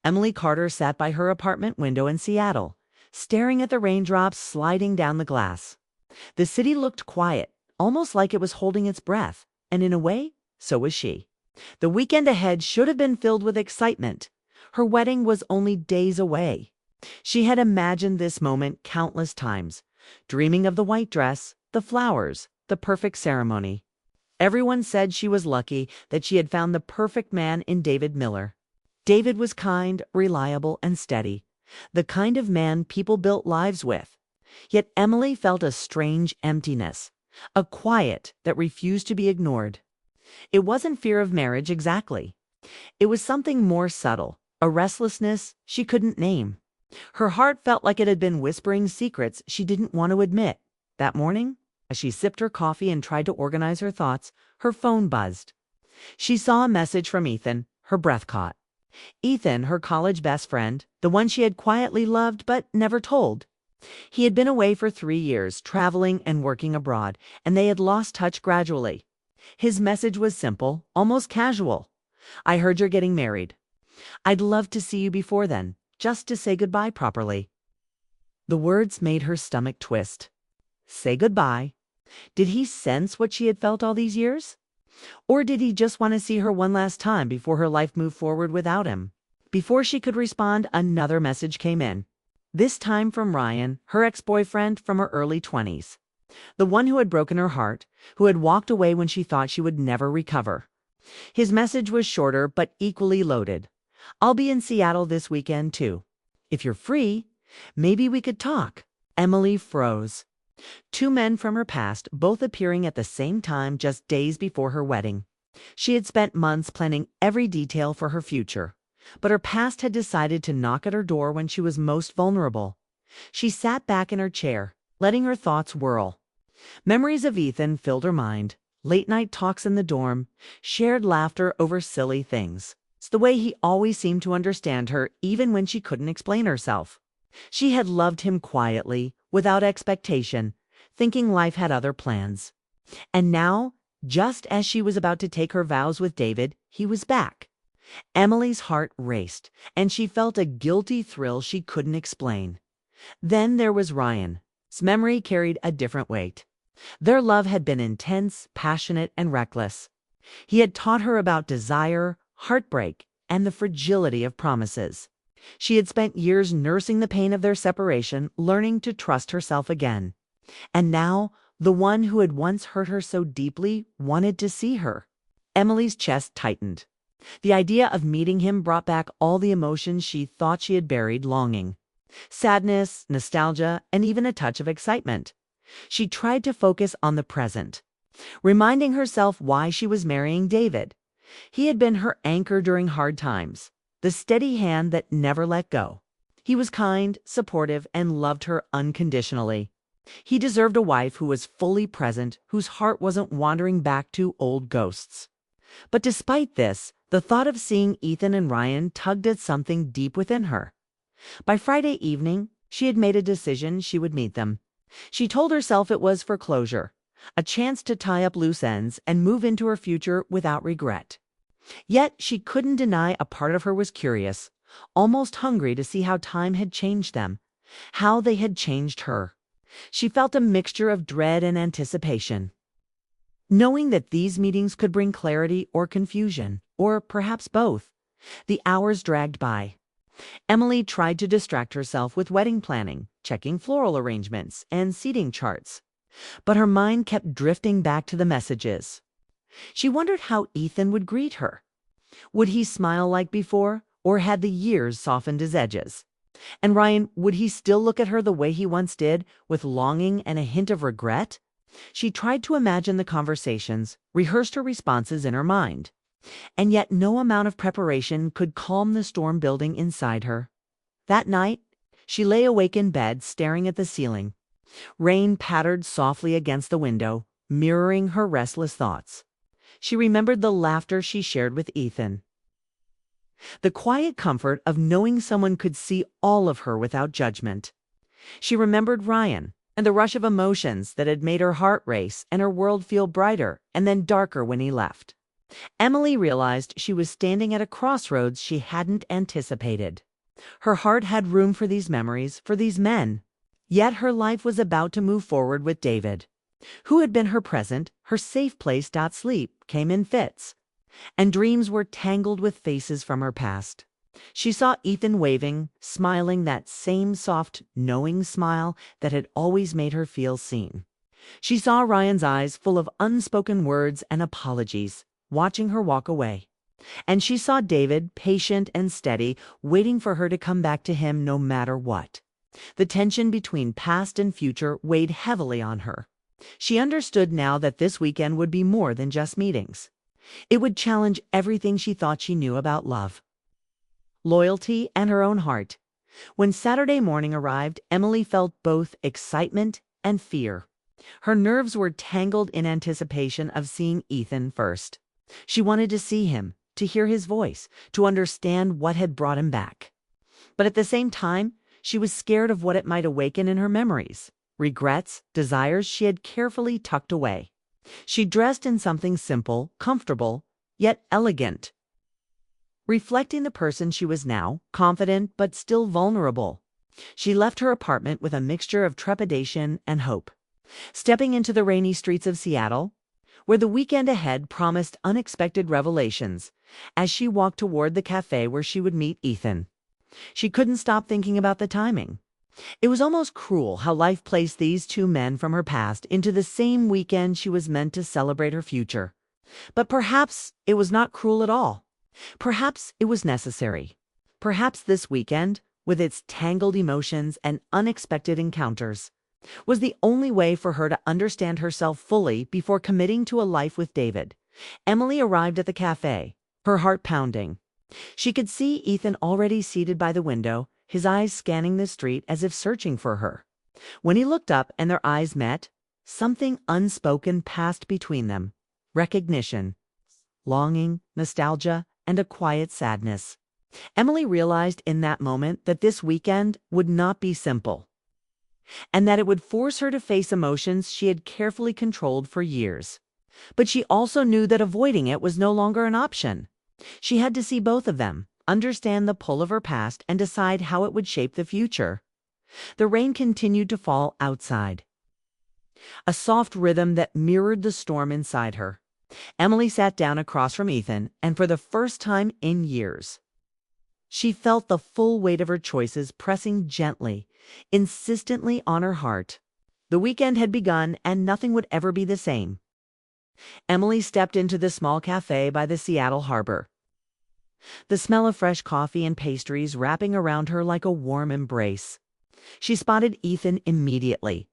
Emily Carter sat by her apartment window in Seattle, staring at the raindrops sliding down the glass. The city looked quiet, almost like it was holding its breath, and in a way, so was she. The weekend ahead should have been filled with excitement. Her wedding was only days away. She had imagined this moment countless times, dreaming of the white dress, the flowers, the perfect ceremony. Everyone said she was lucky that she had found the perfect man in David Miller. David was kind, reliable, and steady, the kind of man people built lives with. Yet Emily felt a strange emptiness, a quiet that refused to be ignored. It wasn't fear of marriage exactly. It was something more subtle, a restlessness she couldn't name. Her heart felt like it had been whispering secrets she didn't want to admit. That morning, as she sipped her coffee and tried to organize her thoughts, her phone buzzed. She saw a message from Ethan, her breath caught. Ethan, her college best friend, the one she had quietly loved but never told. He had been away for 3 years, traveling and working abroad, and they had lost touch gradually. His message was simple, almost casual. "I heard you're getting married. I'd love to see you before then, just to say goodbye properly." The words made her stomach twist. Say goodbye. Did he sense what she had felt all these years? Or did he just want to see her one last time before her life moved forward without him? Before she could respond, another message came in. This time from Ryan, her ex-boyfriend from her early 20s. The one who had broken her heart, who had walked away when she thought she would never recover. His message was shorter but equally loaded. "I'll be in Seattle this weekend too. If you're free, maybe we could talk." Emily froze. 2 men from her past, both appearing at the same time just days before her wedding. She had spent months planning every detail for her future, but her past had decided to knock at her door when she was most vulnerable. She sat back in her chair, letting her thoughts whirl. Memories of Ethan filled her mind, late-night talks in the dorm, shared laughter over silly things. It's the way he always seemed to understand her, even when she couldn't explain herself. She had loved him quietly, without expectation, thinking life had other plans. And now, just as she was about to take her vows with David, he was back. Emily's heart raced, and she felt a guilty thrill she couldn't explain. Then there was Ryan. His memory carried a different weight. Their love had been intense, passionate, and reckless. He had taught her about desire, heartbreak, and the fragility of promises. She had spent years nursing the pain of their separation, learning to trust herself again. And now, the one who had once hurt her so deeply wanted to see her. Emily's chest tightened. The idea of meeting him brought back all the emotions she thought she had buried: longing, sadness, nostalgia, and even a touch of excitement. She tried to focus on the present, reminding herself why she was marrying David. He had been her anchor during hard times, the steady hand that never let go. He was kind, supportive, and loved her unconditionally. He deserved a wife who was fully present, whose heart wasn't wandering back to old ghosts. But despite this, the thought of seeing Ethan and Ryan tugged at something deep within her. By Friday evening, she had made a decision she would meet them. She told herself it was for closure, a chance to tie up loose ends and move into her future without regret. Yet she couldn't deny a part of her was curious, almost hungry to see how time had changed them, how they had changed her. She felt a mixture of dread and anticipation, knowing that these meetings could bring clarity or confusion, or perhaps both. The hours dragged by. Emily tried to distract herself with wedding planning, checking floral arrangements, and seating charts. But her mind kept drifting back to the messages. She wondered how Ethan would greet her. Would he smile like before, or had the years softened his edges? And Ryan, would he still look at her the way he once did, with longing and a hint of regret? She tried to imagine the conversations, rehearsed her responses in her mind. And yet no amount of preparation could calm the storm building inside her. That night, she lay awake in bed, staring at the ceiling. Rain pattered softly against the window, mirroring her restless thoughts. She remembered the laughter she shared with Ethan, the quiet comfort of knowing someone could see all of her without judgment. She remembered Ryan and the rush of emotions that had made her heart race and her world feel brighter and then darker when he left. Emily realized she was standing at a crossroads she hadn't anticipated. Her heart had room for these memories, for these men. Yet her life was about to move forward with David, who had been her present, her safe place. Sleep came in fits, and dreams were tangled with faces from her past. She saw Ethan waving, smiling, that same soft, knowing smile that had always made her feel seen. She saw Ryan's eyes full of unspoken words and apologies, watching her walk away. And she saw David, patient and steady, waiting for her to come back to him no matter what. The tension between past and future weighed heavily on her. She understood now that this weekend would be more than just meetings. It would challenge everything she thought she knew about love, loyalty, and her own heart. When Saturday morning arrived, Emily felt both excitement and fear. Her nerves were tangled in anticipation of seeing Ethan first. She wanted to see him, to hear his voice, to understand what had brought him back. But at the same time, she was scared of what it might awaken in her memories, regrets, desires she had carefully tucked away. She dressed in something simple, comfortable, yet elegant, reflecting the person she was now, confident but still vulnerable. She left her apartment with a mixture of trepidation and hope, stepping into the rainy streets of Seattle, where the weekend ahead promised unexpected revelations. As she walked toward the cafe where she would meet Ethan, she couldn't stop thinking about the timing. It was almost cruel how life placed these two men from her past into the same weekend she was meant to celebrate her future. But perhaps it was not cruel at all. Perhaps it was necessary. Perhaps this weekend, with its tangled emotions and unexpected encounters, was the only way for her to understand herself fully before committing to a life with David. Emily arrived at the cafe, her heart pounding. She could see Ethan already seated by the window, his eyes scanning the street as if searching for her. When he looked up and their eyes met, something unspoken passed between them. Recognition, longing, nostalgia, and a quiet sadness. Emily realized in that moment that this weekend would not be simple, and that it would force her to face emotions she had carefully controlled for years. But she also knew that avoiding it was no longer an option. She had to see both of them, understand the pull of her past, and decide how it would shape the future. The rain continued to fall outside, a soft rhythm that mirrored the storm inside her. Emily sat down across from Ethan, and for the first time in years, she felt the full weight of her choices pressing gently, insistently on her heart. The weekend had begun, and nothing would ever be the same. Emily stepped into the small cafe by the Seattle harbor, the smell of fresh coffee and pastries wrapping around her like a warm embrace. She spotted Ethan immediately.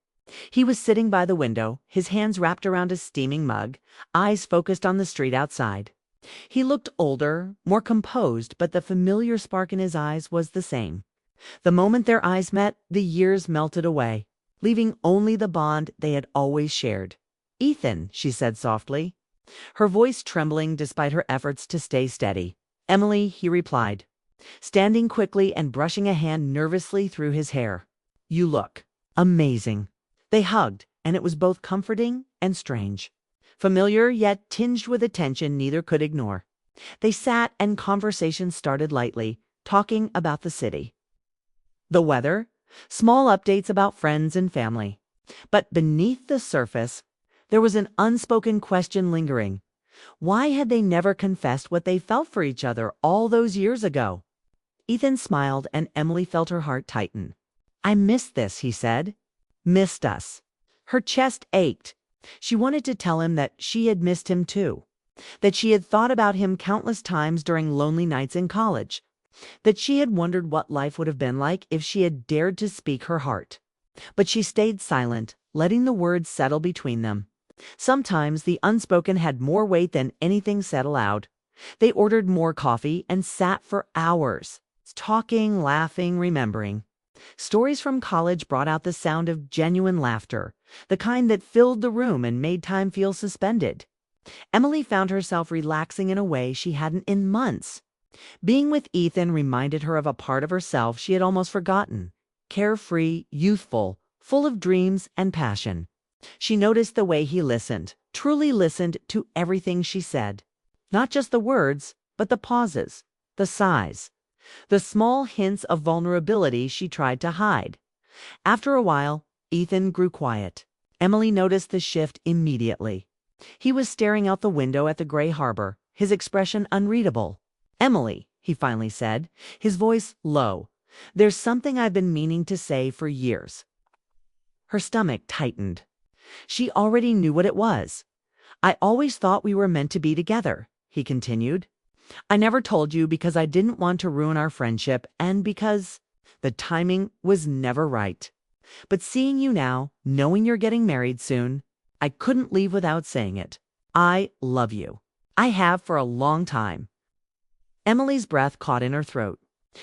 He was sitting by the window, his hands wrapped around a steaming mug, eyes focused on the street outside. He looked older, more composed, but the familiar spark in his eyes was the same. The moment their eyes met, the years melted away, leaving only the bond they had always shared. "Ethan," she said softly, her voice trembling despite her efforts to stay steady. "Emily," he replied, standing quickly and brushing a hand nervously through his hair. "You look amazing." They hugged, and it was both comforting and strange. Familiar, yet tinged with a tension neither could ignore. They sat, and conversation started lightly, talking about the city, the weather, small updates about friends and family. But beneath the surface, there was an unspoken question lingering. Why had they never confessed what they felt for each other all those years ago? Ethan smiled, and Emily felt her heart tighten. "I missed this," he said. "Missed us." Her chest ached. She wanted to tell him that she had missed him too, that she had thought about him countless times during lonely nights in college, that she had wondered what life would have been like if she had dared to speak her heart. But she stayed silent, letting the words settle between them. Sometimes the unspoken had more weight than anything said aloud. They ordered more coffee and sat for hours, talking, laughing, remembering. Stories from college brought out the sound of genuine laughter, the kind that filled the room and made time feel suspended. Emily found herself relaxing in a way she hadn't in months. Being with Ethan reminded her of a part of herself she had almost forgotten, carefree, youthful, full of dreams and passion. She noticed the way he listened, truly listened to everything she said. Not just the words, but the pauses, the sighs, the small hints of vulnerability she tried to hide. After a while, Ethan grew quiet. Emily noticed the shift immediately. He was staring out the window at the gray harbor, his expression unreadable. "Emily," he finally said, his voice low, "there's something I've been meaning to say for years." Her stomach tightened. She already knew what it was. "I always thought we were meant to be together," he continued. "I never told you because I didn't want to ruin our friendship and because the timing was never right. But seeing you now, knowing you're getting married soon, I couldn't leave without saying it. I love you. I have for a long time." Emily's breath caught in her throat.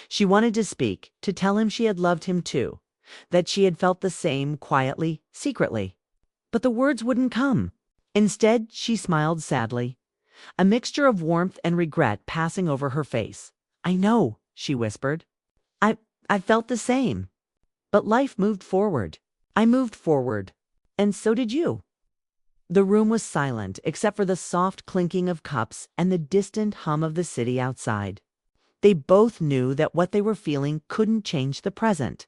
She wanted to speak, to tell him she had loved him too, that she had felt the same quietly, secretly. But the words wouldn't come. Instead, she smiled sadly, a mixture of warmth and regret passing over her face. "I know," she whispered. I felt the same. But life moved forward. I moved forward. And so did you." The room was silent except for the soft clinking of cups and the distant hum of the city outside. They both knew that what they were feeling couldn't change the present.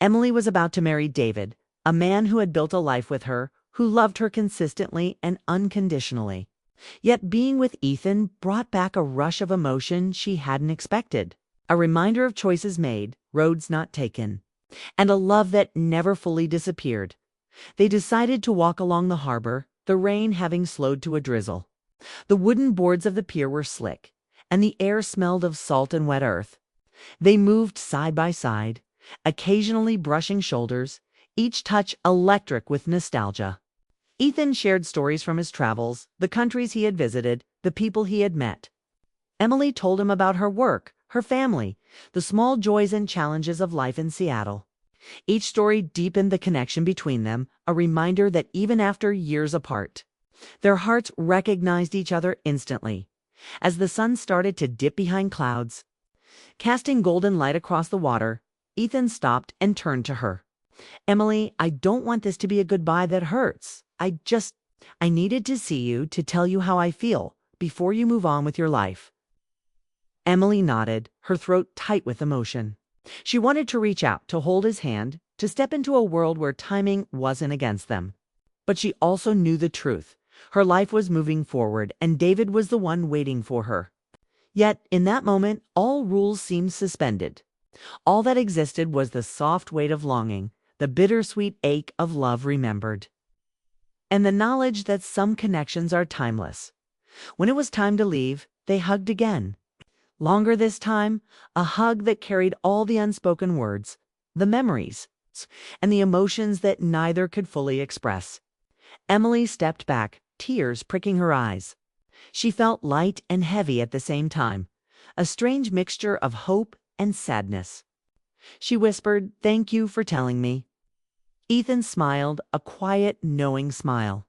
Emily was about to marry David, a man who had built a life with her, who loved her consistently and unconditionally. Yet being with Ethan brought back a rush of emotion she hadn't expected, a reminder of choices made, roads not taken, and a love that never fully disappeared. They decided to walk along the harbor, the rain having slowed to a drizzle. The wooden boards of the pier were slick, and the air smelled of salt and wet earth. They moved side by side, occasionally brushing shoulders, each touch electric with nostalgia. Ethan shared stories from his travels, the countries he had visited, the people he had met. Emily told him about her work, her family, the small joys and challenges of life in Seattle. Each story deepened the connection between them, a reminder that even after years apart, their hearts recognized each other instantly. As the sun started to dip behind clouds, casting golden light across the water, Ethan stopped and turned to her. "Emily, I don't want this to be a goodbye that hurts. I needed to see you to tell you how I feel before you move on with your life." Emily nodded, her throat tight with emotion. She wanted to reach out, to hold his hand, to step into a world where timing wasn't against them. But she also knew the truth. Her life was moving forward, and David was the one waiting for her. Yet, in that moment, all rules seemed suspended. All that existed was the soft weight of longing, the bittersweet ache of love remembered, and the knowledge that some connections are timeless. When it was time to leave, they hugged again. Longer this time, a hug that carried all the unspoken words, the memories, and the emotions that neither could fully express. Emily stepped back, tears pricking her eyes. She felt light and heavy at the same time, a strange mixture of hope and sadness. She whispered, "Thank you for telling me." Ethan smiled, a quiet, knowing smile.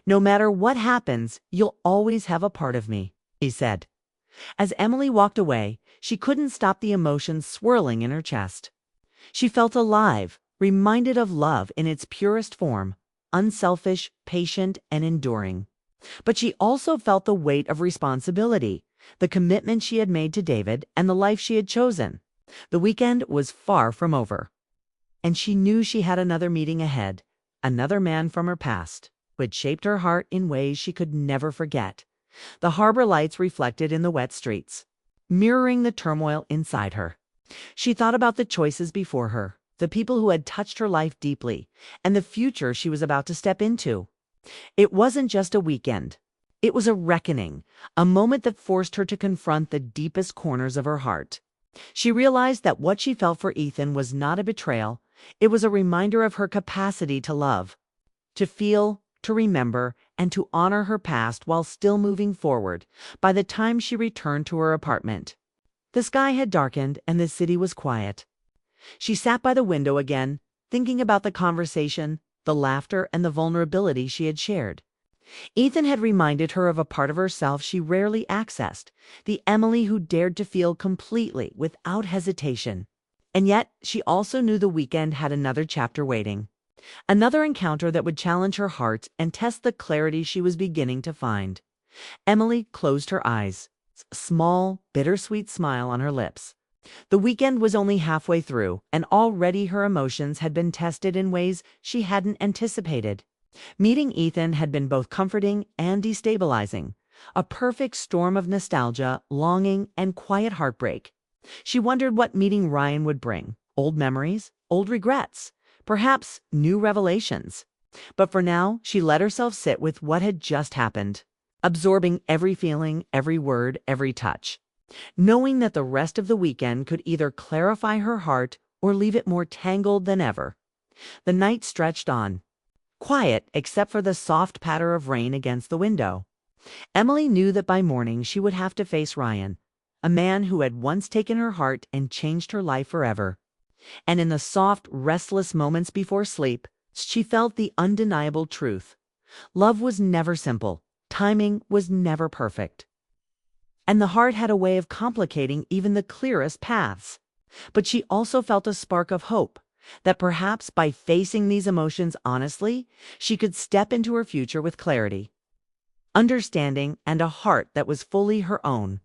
"No matter what happens, you'll always have a part of me," he said. As Emily walked away, she couldn't stop the emotions swirling in her chest. She felt alive, reminded of love in its purest form, unselfish, patient, and enduring. But she also felt the weight of responsibility, the commitment she had made to David, and the life she had chosen. The weekend was far from over, and she knew she had another meeting ahead, another man from her past, who had shaped her heart in ways she could never forget. The harbor lights reflected in the wet streets, mirroring the turmoil inside her. She thought about the choices before her, the people who had touched her life deeply, and the future she was about to step into. It wasn't just a weekend. It was a reckoning, a moment that forced her to confront the deepest corners of her heart. She realized that what she felt for Ethan was not a betrayal. It was a reminder of her capacity to love, to feel, to remember, and to honor her past while still moving forward. By the time she returned to her apartment, the sky had darkened and the city was quiet. She sat by the window again, thinking about the conversation, the laughter, and the vulnerability she had shared. Ethan had reminded her of a part of herself she rarely accessed, the Emily who dared to feel completely, without hesitation. And yet, she also knew the weekend had another chapter waiting. Another encounter that would challenge her heart and test the clarity she was beginning to find. Emily closed her eyes, a small, bittersweet smile on her lips. The weekend was only halfway through, and already her emotions had been tested in ways she hadn't anticipated. Meeting Ethan had been both comforting and destabilizing, a perfect storm of nostalgia, longing, and quiet heartbreak. She wondered what meeting Ryan would bring: old memories, old regrets, perhaps new revelations. But for now, she let herself sit with what had just happened, absorbing every feeling, every word, every touch, knowing that the rest of the weekend could either clarify her heart or leave it more tangled than ever. The night stretched on, quiet except for the soft patter of rain against the window. Emily knew that by morning she would have to face Ryan, a man who had once taken her heart and changed her life forever. And in the soft, restless moments before sleep, she felt the undeniable truth. Love was never simple. Timing was never perfect. And the heart had a way of complicating even the clearest paths. But she also felt a spark of hope, that perhaps by facing these emotions honestly, she could step into her future with clarity, understanding, and a heart that was fully her own.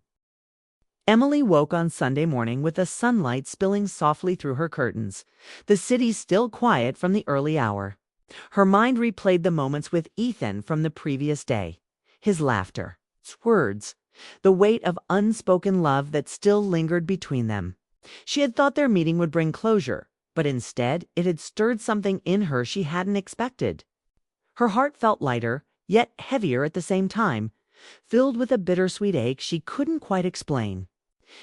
Emily woke on Sunday morning with the sunlight spilling softly through her curtains, the city still quiet from the early hour. Her mind replayed the moments with Ethan from the previous day, his laughter, his words, the weight of unspoken love that still lingered between them. She had thought their meeting would bring closure, but instead it had stirred something in her she hadn't expected. Her heart felt lighter, yet heavier at the same time, filled with a bittersweet ache she couldn't quite explain.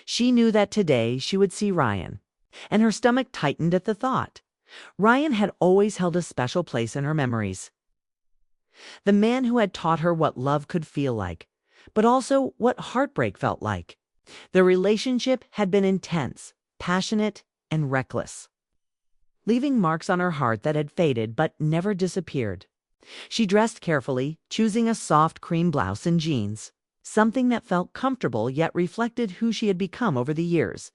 She knew that today she would see Ryan, and her stomach tightened at the thought. Ryan had always held a special place in her memories. The man who had taught her what love could feel like, but also what heartbreak felt like. The relationship had been intense, passionate, and reckless, leaving marks on her heart that had faded but never disappeared. She dressed carefully, choosing a soft cream blouse and jeans, something that felt comfortable yet reflected who she had become over the years: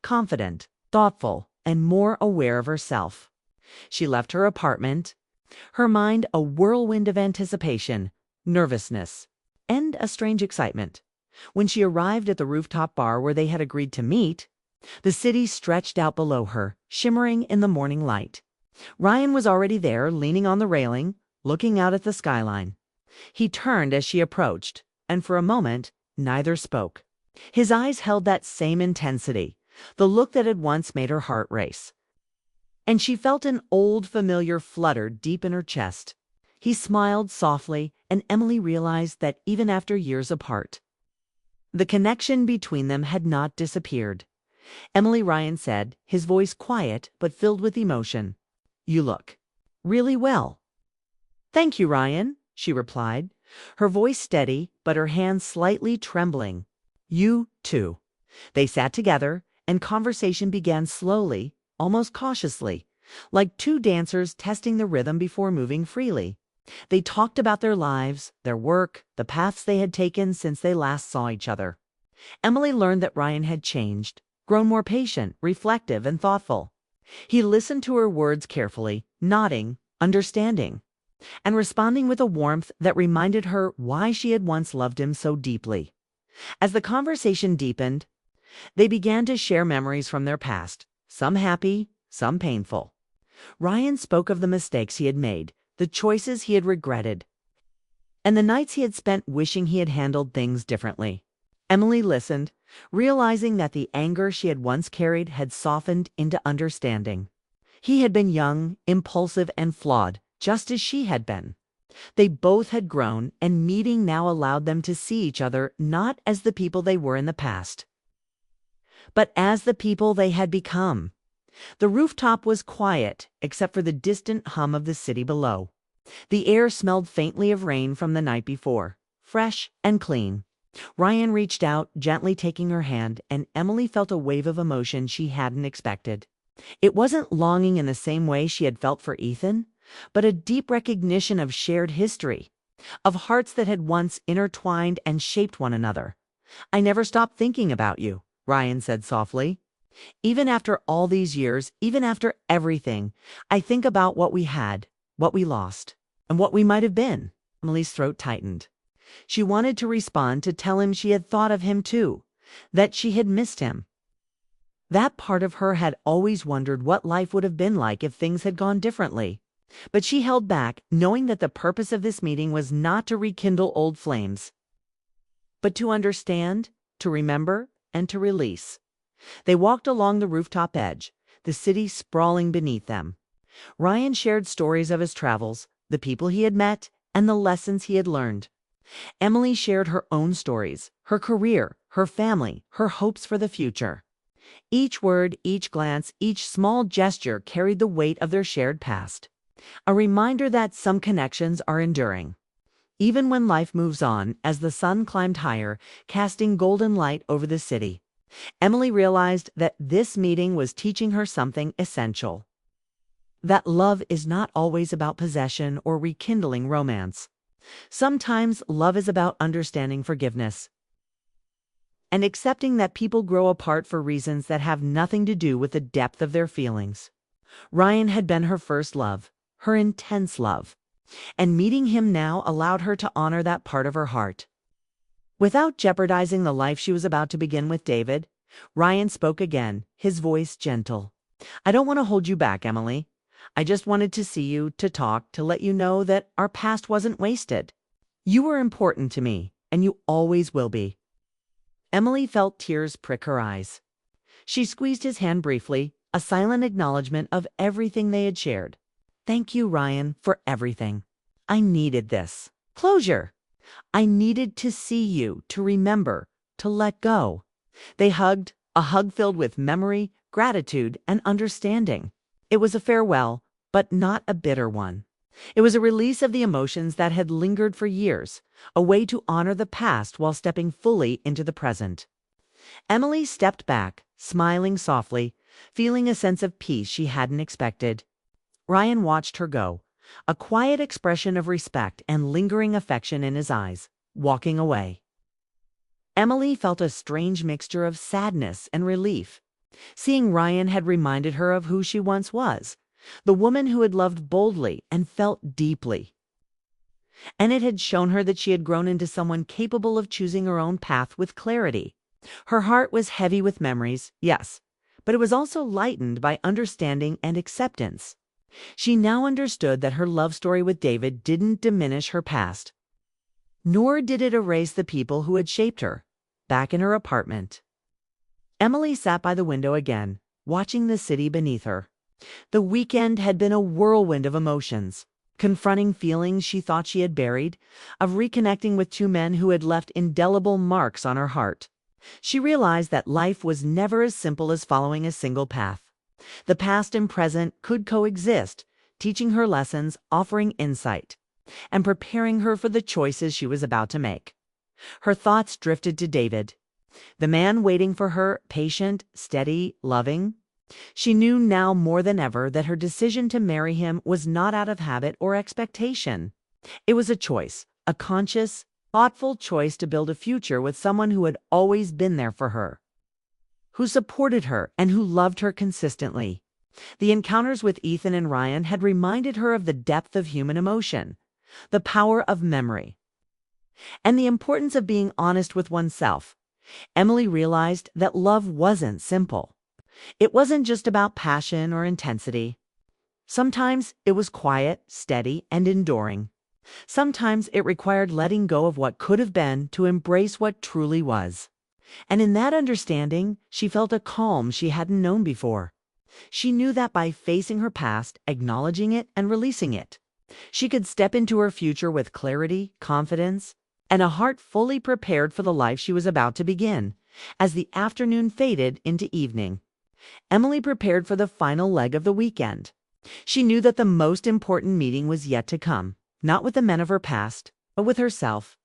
confident, thoughtful, and more aware of herself. She left her apartment, her mind a whirlwind of anticipation, nervousness, and a strange excitement. When she arrived at the rooftop bar where they had agreed to meet, the city stretched out below her, shimmering in the morning light. Ryan was already there, leaning on the railing, looking out at the skyline. He turned as she approached, and for a moment, neither spoke. His eyes held that same intensity, the look that had once made her heart race. And she felt an old familiar flutter deep in her chest. He smiled softly, and Emily realized that even after years apart, the connection between them had not disappeared. "Emily," Ryan said, his voice quiet but filled with emotion, "you look really well." "Thank you, Ryan," she replied, her voice steady but her hands slightly trembling. "You, too." They sat together, and conversation began slowly, almost cautiously, like two dancers testing the rhythm before moving freely. They talked about their lives, their work, the paths they had taken since they last saw each other. Emily learned that Ryan had changed, grown more patient, reflective, and thoughtful. He listened to her words carefully, nodding, understanding, and responding with a warmth that reminded her why she had once loved him so deeply. As the conversation deepened, they began to share memories from their past, some happy, some painful. Ryan spoke of the mistakes he had made, the choices he had regretted, and the nights he had spent wishing he had handled things differently. Emily listened, realizing that the anger she had once carried had softened into understanding. He had been young, impulsive, and flawed, just as she had been. They both had grown, and meeting now allowed them to see each other not as the people they were in the past, but as the people they had become. The rooftop was quiet, except for the distant hum of the city below. The air smelled faintly of rain from the night before, fresh and clean. Ryan reached out, gently taking her hand, and Emily felt a wave of emotion she hadn't expected. It wasn't longing in the same way she had felt for Ethan, but a deep recognition of shared history, of hearts that had once intertwined and shaped one another. "I never stopped thinking about you," Ryan said softly. "Even after all these years, even after everything, I think about what we had, what we lost, and what we might have been." Emily's throat tightened. She wanted to respond to tell him she had thought of him too, that she had missed him. That part of her had always wondered what life would have been like if things had gone differently. But she held back, knowing that the purpose of this meeting was not to rekindle old flames, but to understand, to remember, and to release. They walked along the rooftop edge, the city sprawling beneath them. Ryan shared stories of his travels, the people he had met, and the lessons he had learned. Emily shared her own stories, her career, her family, her hopes for the future. Each word, each glance, each small gesture carried the weight of their shared past. A reminder that some connections are enduring. Even when life moves on, as the sun climbed higher, casting golden light over the city, Emily realized that this meeting was teaching her something essential. That love is not always about possession or rekindling romance. Sometimes love is about understanding forgiveness and accepting that people grow apart for reasons that have nothing to do with the depth of their feelings. Ryan had been her first love, her intense love, and meeting him now allowed her to honor that part of her heart. Without jeopardizing the life she was about to begin with David, Ryan spoke again, his voice gentle. "I don't want to hold you back, Emily. I just wanted to see you, to talk, to let you know that our past wasn't wasted. You were important to me, and you always will be." Emily felt tears prick her eyes. She squeezed his hand briefly, a silent acknowledgement of everything they had shared. "Thank you, Ryan, for everything. I needed this. Closure. I needed to see you, to remember, to let go." They hugged, a hug filled with memory, gratitude, and understanding. It was a farewell, but not a bitter one. It was a release of the emotions that had lingered for years, a way to honor the past while stepping fully into the present. Emily stepped back, smiling softly, feeling a sense of peace she hadn't expected. Ryan watched her go, a quiet expression of respect and lingering affection in his eyes, walking away. Emily felt a strange mixture of sadness and relief. Seeing Ryan had reminded her of who she once was, the woman who had loved boldly and felt deeply. And it had shown her that she had grown into someone capable of choosing her own path with clarity. Her heart was heavy with memories, yes, but it was also lightened by understanding and acceptance. She now understood that her love story with David didn't diminish her past, nor did it erase the people who had shaped her. Back in her apartment, Emily sat by the window again, watching the city beneath her. The weekend had been a whirlwind of emotions, confronting feelings she thought she had buried, of reconnecting with two men who had left indelible marks on her heart. She realized that life was never as simple as following a single path. The past and present could coexist, teaching her lessons, offering insight, and preparing her for the choices she was about to make. Her thoughts drifted to David, the man waiting for her, patient, steady, loving. She knew now more than ever that her decision to marry him was not out of habit or expectation. It was a choice, a conscious, thoughtful choice to build a future with someone who had always been there for her, who supported her and who loved her consistently. The encounters with Ethan and Ryan had reminded her of the depth of human emotion, the power of memory, and the importance of being honest with oneself. Emily realized that love wasn't simple. It wasn't just about passion or intensity. Sometimes it was quiet, steady, and enduring. Sometimes it required letting go of what could have been to embrace what truly was. And in that understanding, she felt a calm she hadn't known before. She knew that by facing her past, acknowledging it, and releasing it, she could step into her future with clarity, confidence, and a heart fully prepared for the life she was about to begin. As the afternoon faded into evening, Emily prepared for the final leg of the weekend. She knew that the most important meeting was yet to come, not with the men of her past, but with herself,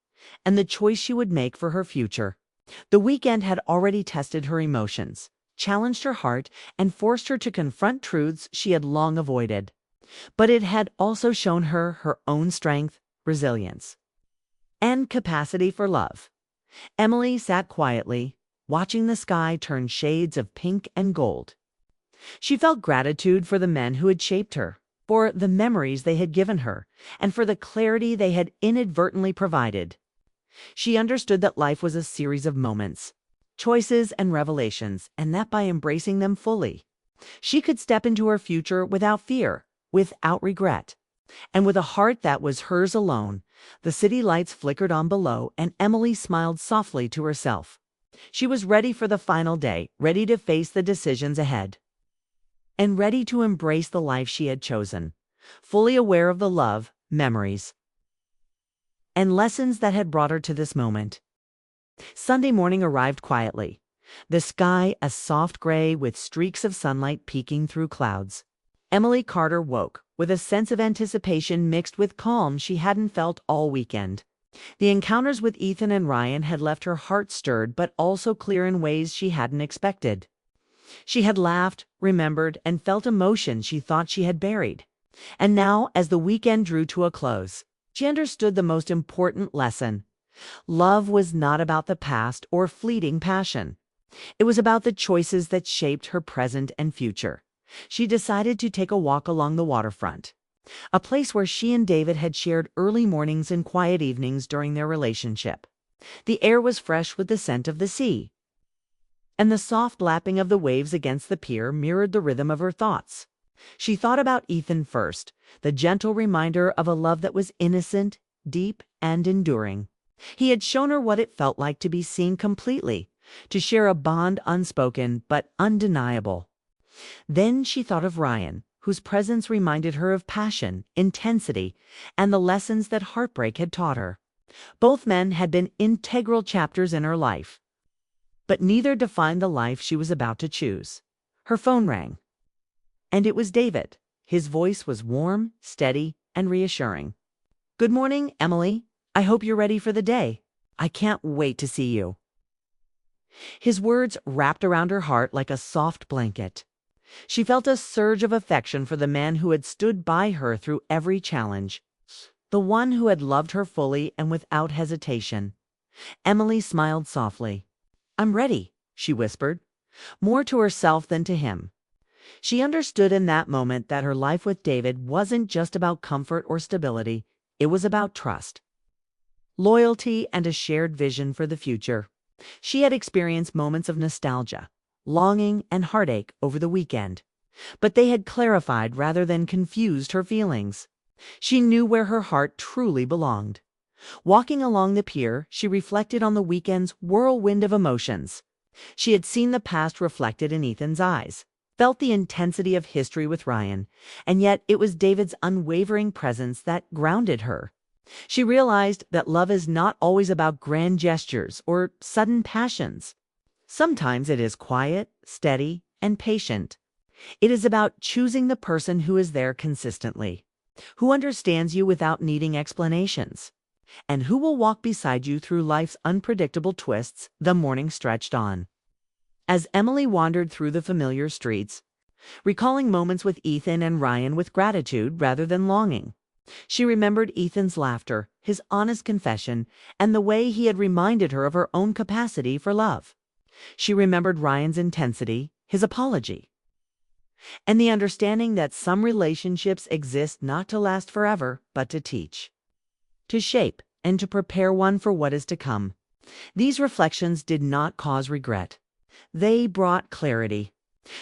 and the choice she would make for her future. The weekend had already tested her emotions, challenged her heart, and forced her to confront truths she had long avoided. But it had also shown her her own strength, resilience, and capacity for love. Emily sat quietly, watching the sky turn shades of pink and gold. She felt gratitude for the men who had shaped her, for the memories they had given her, and for the clarity they had inadvertently provided. She understood that life was a series of moments, choices, and revelations, and that by embracing them fully, she could step into her future without fear, without regret. And with a heart that was hers alone, the city lights flickered on below, and Emily smiled softly to herself. She was ready for the final day, ready to face the decisions ahead, and ready to embrace the life she had chosen, fully aware of the love, memories, and lessons that had brought her to this moment. Sunday morning arrived quietly, the sky a soft gray with streaks of sunlight peeking through clouds. Emily Carter woke with a sense of anticipation mixed with calm she hadn't felt all weekend. The encounters with Ethan and Ryan had left her heart stirred but also clear in ways she hadn't expected. She had laughed, remembered, and felt emotion she thought she had buried. And now, as the weekend drew to a close, she understood the most important lesson. Love was not about the past or fleeting passion. It was about the choices that shaped her present and future. She decided to take a walk along the waterfront, a place where she and David had shared early mornings and quiet evenings during their relationship. The air was fresh with the scent of the sea, and the soft lapping of the waves against the pier mirrored the rhythm of her thoughts. She thought about Ethan first, the gentle reminder of a love that was innocent, deep, and enduring. He had shown her what it felt like to be seen completely, to share a bond unspoken but undeniable. Then she thought of Ryan, whose presence reminded her of passion, intensity, and the lessons that heartbreak had taught her. Both men had been integral chapters in her life, but neither defined the life she was about to choose. Her phone rang, and it was David. His voice was warm, steady, and reassuring. "Good morning, Emily. I hope you're ready for the day. I can't wait to see you." His words wrapped around her heart like a soft blanket. She felt a surge of affection for the man who had stood by her through every challenge, the one who had loved her fully and without hesitation. Emily smiled softly. "I'm ready," she whispered, more to herself than to him. She understood in that moment that her life with David wasn't just about comfort or stability. It was about trust, loyalty, and a shared vision for the future. She had experienced moments of nostalgia, longing, and heartache over the weekend, but they had clarified rather than confused her feelings. She knew where her heart truly belonged. Walking along the pier, she reflected on the weekend's whirlwind of emotions. She had seen the past reflected in Ethan's eyes, felt the intensity of history with Ryan, and yet it was David's unwavering presence that grounded her. She realized that love is not always about grand gestures or sudden passions. Sometimes it is quiet, steady, and patient. It is about choosing the person who is there consistently, who understands you without needing explanations, and who will walk beside you through life's unpredictable twists. The morning stretched on. As Emily wandered through the familiar streets, recalling moments with Ethan and Ryan with gratitude rather than longing, she remembered Ethan's laughter, his honest confession, and the way he had reminded her of her own capacity for love. She remembered Ryan's intensity, his apology, and the understanding that some relationships exist not to last forever, but to teach, to shape, and to prepare one for what is to come. These reflections did not cause regret. They brought clarity.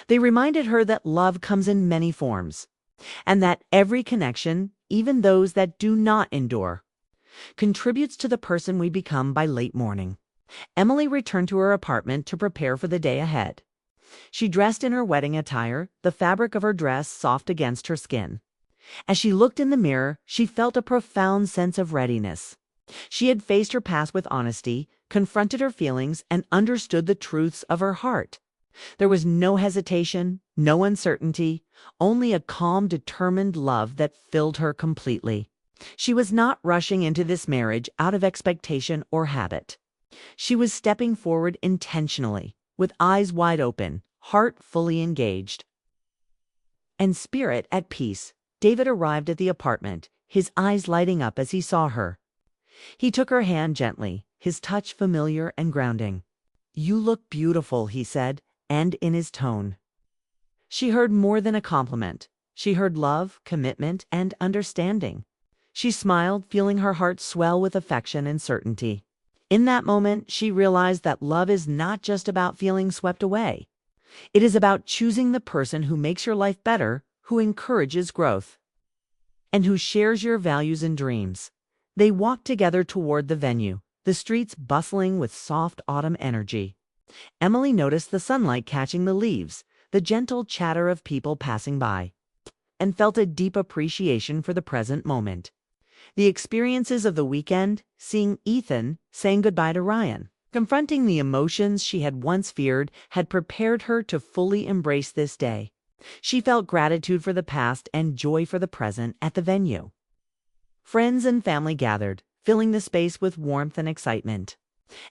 They reminded her that love comes in many forms, and that every connection, even those that do not endure, contributes to the person we become by late morning. Emily returned to her apartment to prepare for the day ahead. She dressed in her wedding attire, the fabric of her dress soft against her skin. As she looked in the mirror, she felt a profound sense of readiness. She had faced her past with honesty, confronted her feelings, and understood the truths of her heart. There was no hesitation, no uncertainty, only a calm, determined love that filled her completely. She was not rushing into this marriage out of expectation or habit. She was stepping forward intentionally, with eyes wide open, heart fully engaged, and spirit at peace. David arrived at the apartment, his eyes lighting up as he saw her. He took her hand gently, his touch familiar and grounding. "You look beautiful," he said, and in his tone she heard more than a compliment. She heard love, commitment, and understanding. She smiled, feeling her heart swell with affection and certainty. In that moment, she realized that love is not just about feeling swept away. It is about choosing the person who makes your life better, who encourages growth, and who shares your values and dreams. They walked together toward the venue, the streets bustling with soft autumn energy. Emily noticed the sunlight catching the leaves, the gentle chatter of people passing by, and felt a deep appreciation for the present moment. The experiences of the weekend, seeing Ethan, saying goodbye to Ryan, confronting the emotions she had once feared, had prepared her to fully embrace this day. She felt gratitude for the past and joy for the present at the venue. Friends and family gathered, filling the space with warmth and excitement.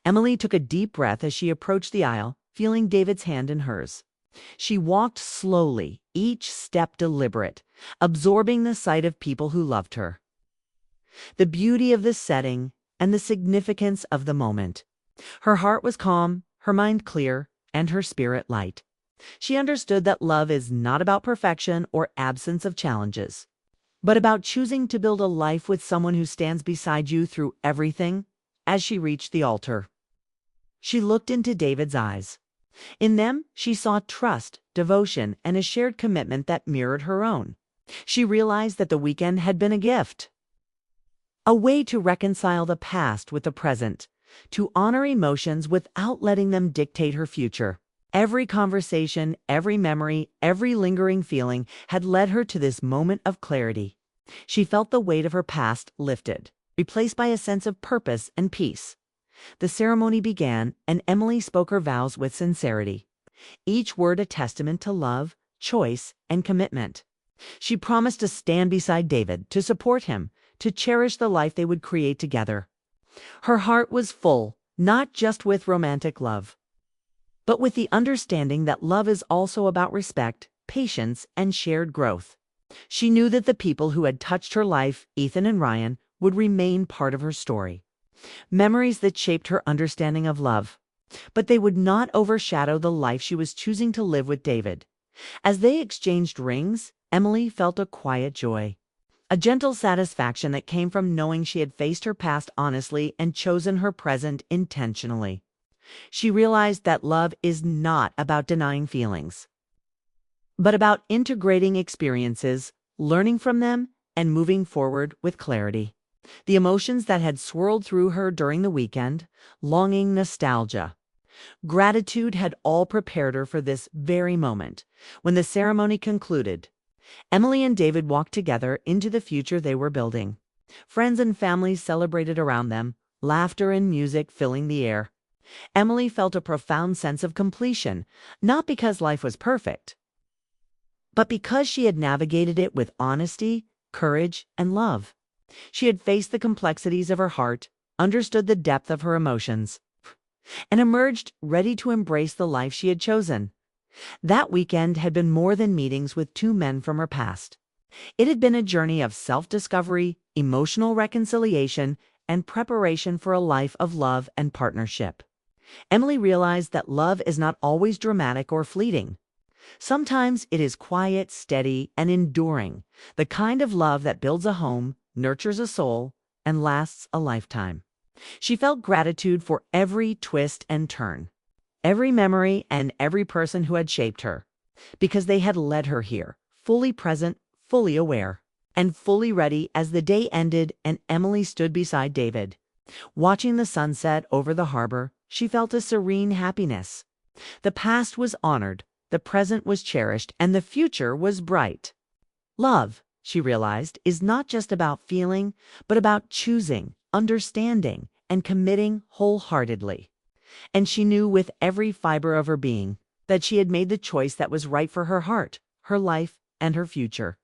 Emily took a deep breath as she approached the aisle, feeling David's hand in hers. She walked slowly, each step deliberate, absorbing the sight of people who loved her, the beauty of the setting, and the significance of the moment. Her heart was calm, her mind clear, and her spirit light. She understood that love is not about perfection or absence of challenges, but about choosing to build a life with someone who stands beside you through everything. As she reached the altar, she looked into David's eyes. In them, she saw trust, devotion, and a shared commitment that mirrored her own. She realized that the weekend had been a gift, a way to reconcile the past with the present, to honor emotions without letting them dictate her future. Every conversation, every memory, every lingering feeling had led her to this moment of clarity. She felt the weight of her past lifted, replaced by a sense of purpose and peace. The ceremony began, and Emily spoke her vows with sincerity, each word a testament to love, choice, and commitment. She promised to stand beside David, to support him, to cherish the life they would create together. Her heart was full, not just with romantic love, but with the understanding that love is also about respect, patience, and shared growth. She knew that the people who had touched her life, Ethan and Ryan, would remain part of her story, memories that shaped her understanding of love. But they would not overshadow the life she was choosing to live with David. As they exchanged rings, Emily felt a quiet joy, a gentle satisfaction that came from knowing she had faced her past honestly and chosen her present intentionally. She realized that love is not about denying feelings, but about integrating experiences, learning from them, and moving forward with clarity. The emotions that had swirled through her during the weekend, longing, nostalgia, gratitude, had all prepared her for this very moment. When the ceremony concluded, Emily and David walked together into the future they were building. Friends and family celebrated around them, laughter and music filling the air. Emily felt a profound sense of completion, not because life was perfect, but because she had navigated it with honesty, courage, and love. She had faced the complexities of her heart, understood the depth of her emotions, and emerged ready to embrace the life she had chosen. That weekend had been more than meetings with two men from her past. It had been a journey of self-discovery, emotional reconciliation, and preparation for a life of love and partnership. Emily realized that love is not always dramatic or fleeting. Sometimes it is quiet, steady, and enduring, the kind of love that builds a home, nurtures a soul, and lasts a lifetime. She felt gratitude for every twist and turn, every memory, and every person who had shaped her, because they had led her here, fully present, fully aware, and fully ready as the day ended and Emily stood beside David. Watching the sunset over the harbor, she felt a serene happiness. The past was honored, the present was cherished, and the future was bright. Love, she realized, is not just about feeling, but about choosing, understanding, and committing wholeheartedly. And she knew with every fiber of her being that she had made the choice that was right for her heart, her life, and her future.